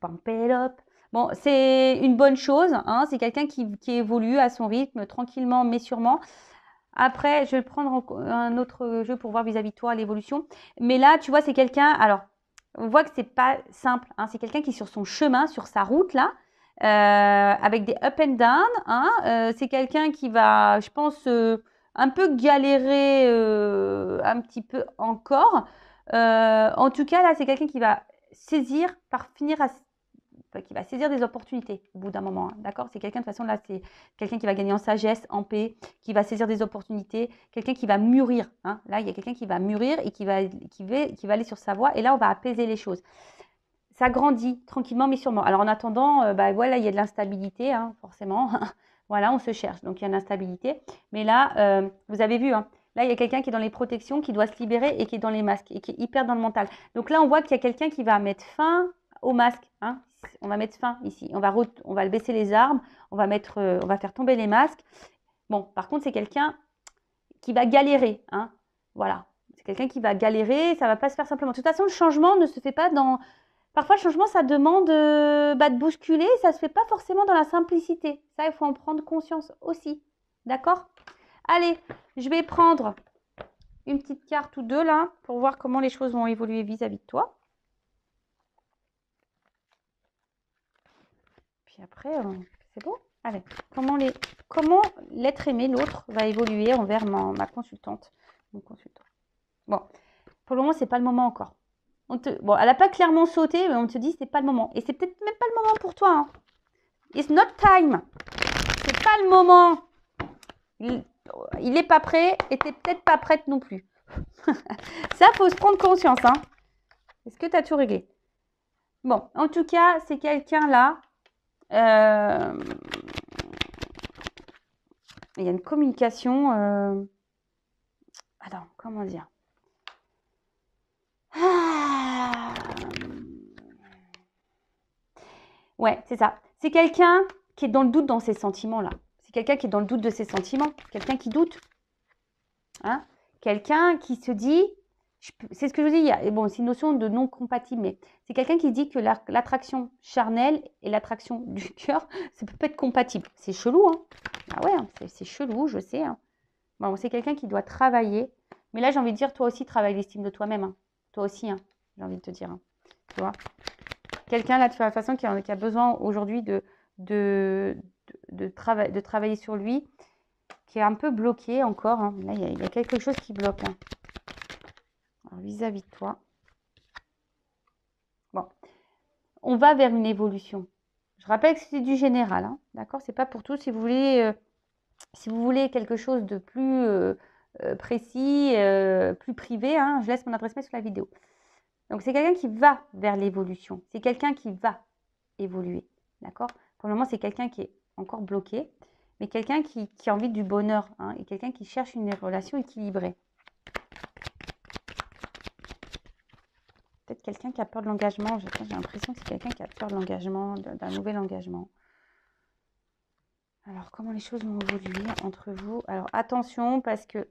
Pump it up. Bon, c'est une bonne chose, hein. C'est quelqu'un qui évolue à son rythme, tranquillement, mais sûrement. Après, je vais prendre un autre jeu pour voir vis-à-vis de toi l'évolution. Mais là, tu vois, c'est quelqu'un, alors, on voit que c'est pas simple. Hein, c'est quelqu'un qui est sur son chemin, sur sa route, là, avec des up and down. Hein, c'est quelqu'un qui va, je pense, un peu galérer un petit peu encore. En tout cas, là, c'est quelqu'un qui va saisir, qui va saisir des opportunités au bout d'un moment. Hein, d'accord? C'est quelqu'un, de toute façon, là, c'est quelqu'un qui va gagner en sagesse, en paix, qui va saisir des opportunités, quelqu'un qui va mûrir. Hein. Là, il y a quelqu'un qui va mûrir et qui va aller sur sa voie. Et là, on va apaiser les choses. Ça grandit tranquillement, mais sûrement. Alors, en attendant, voilà, il y a de l'instabilité, hein, forcément. Voilà, on se cherche. Donc, il y a de l'instabilité. Mais là, vous avez vu, hein, là, il y a quelqu'un qui est dans les protections, qui doit se libérer et qui est dans les masques et qui est hyper dans le mental. Donc là, on voit qu'il y a quelqu'un qui va mettre fin au masque. Hein. On va mettre fin ici. On va baisser les armes. On va faire tomber les masques. Bon, par contre, c'est quelqu'un qui va galérer. Hein. Voilà. C'est quelqu'un qui va galérer. Ça ne va pas se faire simplement. De toute façon, le changement ne se fait pas dans... Parfois, le changement, ça demande de bousculer. Ça ne se fait pas forcément dans la simplicité. Ça, il faut en prendre conscience aussi. D'accord? Allez, je vais prendre une petite carte ou deux là pour voir comment les choses vont évoluer vis-à-vis de toi. Puis après, c'est bon. Allez, comment l'être aimé, l'autre, va évoluer envers ma consultante, mon consultant. Bon, pour le moment, c'est pas le moment encore. Bon, elle n'a pas clairement sauté, mais on te dit c'est pas le moment. Et c'est peut-être même pas le moment pour toi. Hein. It's not time. C'est pas le moment. Il n'est pas prêt et tu n'es peut-être pas prête non plus. Ça, faut se prendre conscience. Hein. Est-ce que tu as tout réglé? Bon, en tout cas, c'est quelqu'un là. Il y a une communication. Attends, comment dire? Ouais, c'est ça. C'est quelqu'un qui est dans le doute dans ses sentiments là. C'est quelqu'un qui est dans le doute de ses sentiments. Quelqu'un qui doute. Hein? Quelqu'un qui se dit, c'est ce que je vous dis, bon, c'est une notion de non compatible, mais c'est quelqu'un qui dit que l'attraction charnelle et l'attraction du cœur, ça peut pas être compatible. C'est chelou, hein? Ah ouais, hein, c'est chelou, je sais. Hein. Bon, c'est quelqu'un qui doit travailler, mais là, j'ai envie de dire, toi aussi, travaille l'estime de toi-même. Hein. Toi aussi, hein, j'ai envie de te dire. Hein. Tu vois? Quelqu'un, là, de toute façon, qui a besoin aujourd'hui de travailler sur lui, qui est un peu bloqué encore. Hein. Là, il y a quelque chose qui bloque. Hein. Vis-à-vis de toi. Bon. On va vers une évolution. Je rappelle que c'est du général, hein, d'accord? C'est pas pour tout. Si vous voulez quelque chose de plus précis, plus privé, hein, je laisse mon adresse mail sous la vidéo. Donc, c'est quelqu'un qui va vers l'évolution. C'est quelqu'un qui va évoluer, d'accord? Pour le moment, c'est quelqu'un qui est encore bloqué, mais quelqu'un qui a envie du bonheur, hein, et quelqu'un qui cherche une relation équilibrée. Peut-être quelqu'un qui a peur de l'engagement. J'ai l'impression que c'est quelqu'un qui a peur de l'engagement, d'un nouvel engagement. Alors, comment les choses vont évoluer entre vous? Alors, attention, parce que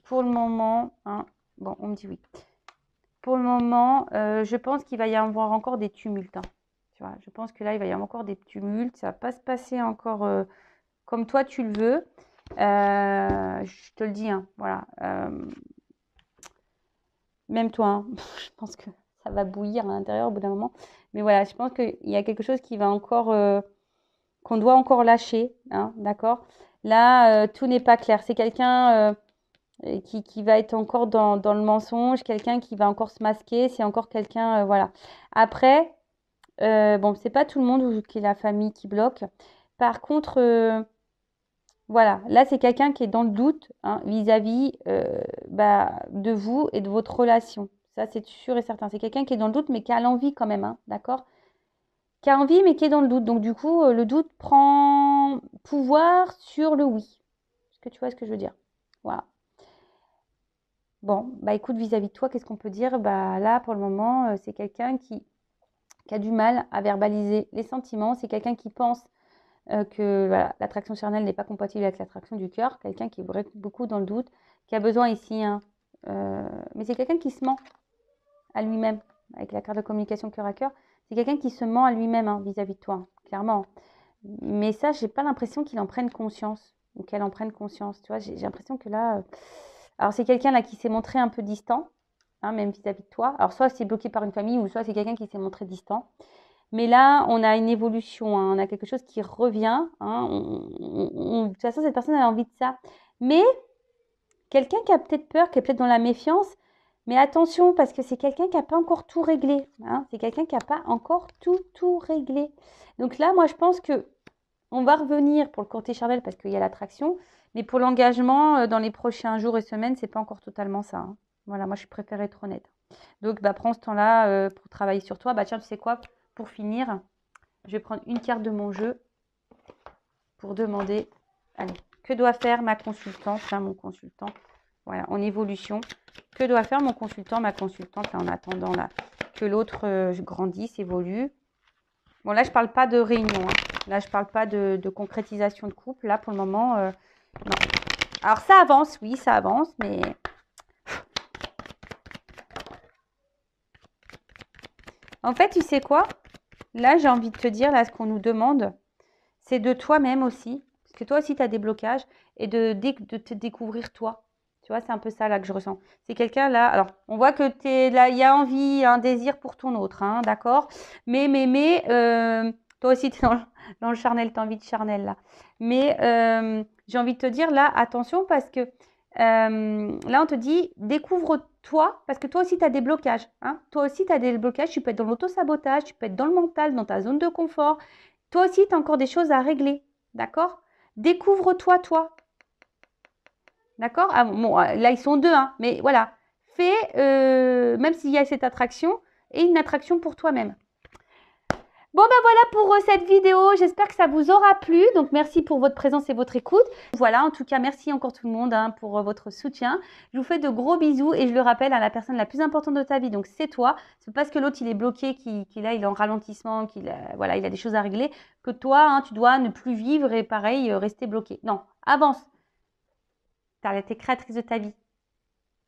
pour le moment, hein, bon, on me dit oui. Pour le moment, je pense qu'il va y avoir encore des tumultes. Hein, tu vois, je pense que là, il va y avoir encore des tumultes. Ça ne va pas se passer encore comme toi, tu le veux. Je te le dis, hein, voilà. Même toi, hein, je pense que ça va bouillir à l'intérieur au bout d'un moment. Mais voilà, je pense qu'il y a quelque chose qui va encore, qu'on doit encore lâcher, hein, d'accord? Là, tout n'est pas clair. C'est quelqu'un qui va être encore dans le mensonge, quelqu'un qui va encore se masquer, c'est encore quelqu'un, voilà. Après, bon, c'est pas tout le monde qui est la famille qui bloque. Par contre, voilà, là, c'est quelqu'un qui est dans le doute, hein, vis-à-vis de vous et de votre relation. Ça, c'est sûr et certain. C'est quelqu'un qui est dans le doute, mais qui a l'envie quand même, hein, d'accord? Qui a envie, mais qui est dans le doute. Donc, du coup, le doute prend pouvoir sur le oui. Est-ce que tu vois ce que je veux dire? Voilà. Bon, bah écoute, vis-à-vis de toi, qu'est-ce qu'on peut dire? Bah là, pour le moment, c'est quelqu'un qui a du mal à verbaliser les sentiments. C'est quelqu'un qui pense que voilà, l'attraction charnelle n'est pas compatible avec l'attraction du cœur. Quelqu'un qui est beaucoup dans le doute, qui a besoin ici, hein, mais c'est quelqu'un qui se ment à lui-même, avec la carte de communication cœur à cœur. C'est quelqu'un qui se ment à lui-même, hein, vis-à-vis de toi, hein, clairement. Mais ça, j'ai pas l'impression qu'il en prenne conscience, ou qu'elle en prenne conscience. Tu vois, j'ai l'impression que là... Alors, c'est quelqu'un là qui s'est montré un peu distant, hein, même vis-à-vis de toi. Alors, soit c'est bloqué par une famille, ou soit c'est quelqu'un qui s'est montré distant. Mais là, on a une évolution, hein, on a quelque chose qui revient. Hein, de toute façon, cette personne a envie de ça. Mais quelqu'un qui a peut-être peur, qui est peut-être dans la méfiance, mais attention, parce que c'est quelqu'un qui n'a pas encore tout réglé. Hein, c'est quelqu'un qui n'a pas encore tout réglé. Donc là, moi, je pense que on va revenir pour le côté charnel parce qu'il y a l'attraction. Mais pour l'engagement, dans les prochains jours et semaines, c'est pas encore totalement ça. Hein. Voilà, moi, je préfère être honnête. Donc, bah, prends ce temps-là pour travailler sur toi. Bah, tiens, tu sais quoi? Pour finir, je vais prendre une carte de mon jeu pour demander, allez, que doit faire ma consultante, là, mon consultant, voilà, en évolution. Que doit faire mon consultant, ma consultante, là, en attendant là, que l'autre grandisse, évolue. Bon, là, je ne parle pas de réunion. Hein. Là, je ne parle pas de concrétisation de couple. Là, pour le moment, non. Alors, ça avance, oui, ça avance, mais... En fait, tu sais quoi? Là, j'ai envie de te dire, là, ce qu'on nous demande, c'est de toi-même aussi. Parce que toi aussi, tu as des blocages. Et de te découvrir toi. Tu vois, c'est un peu ça, là, que je ressens. C'est quelqu'un, là... Alors, on voit que là, il y a envie, un désir pour ton autre, hein, d'accord? Mais, toi aussi, tu es dans le charnel, tu as envie de charnel, là. Mais j'ai envie de te dire, là, attention, parce que là, on te dit, découvre-toi, parce que toi aussi, tu as des blocages. Hein. Toi aussi, tu as des blocages. Tu peux être dans l'auto-sabotage, tu peux être dans le mental, dans ta zone de confort. Toi aussi, tu as encore des choses à régler. D'accord? Découvre-toi, toi. D'accord? Ah, bon, là, ils sont deux, hein, mais voilà. Fais, même s'il y a cette attraction, et une attraction pour toi-même. Bon, ben voilà pour cette vidéo. J'espère que ça vous aura plu. Donc, merci pour votre présence et votre écoute. Voilà, en tout cas, merci encore tout le monde hein, pour votre soutien. Je vous fais de gros bisous et je le rappelle à la personne la plus importante de ta vie. Donc, c'est toi. C'est parce que l'autre, il est bloqué, qu'il est en ralentissement, voilà, il a des choses à régler, que toi, hein, tu dois ne plus vivre et pareil, rester bloqué. Non, avance. Tu es créatrice de ta vie.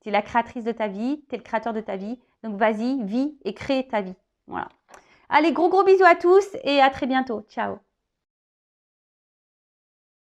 Tu es la créatrice de ta vie. Tu es le créateur de ta vie. Donc, vas-y, vis et crée ta vie. Voilà. Allez, gros bisous à tous et à très bientôt. Ciao.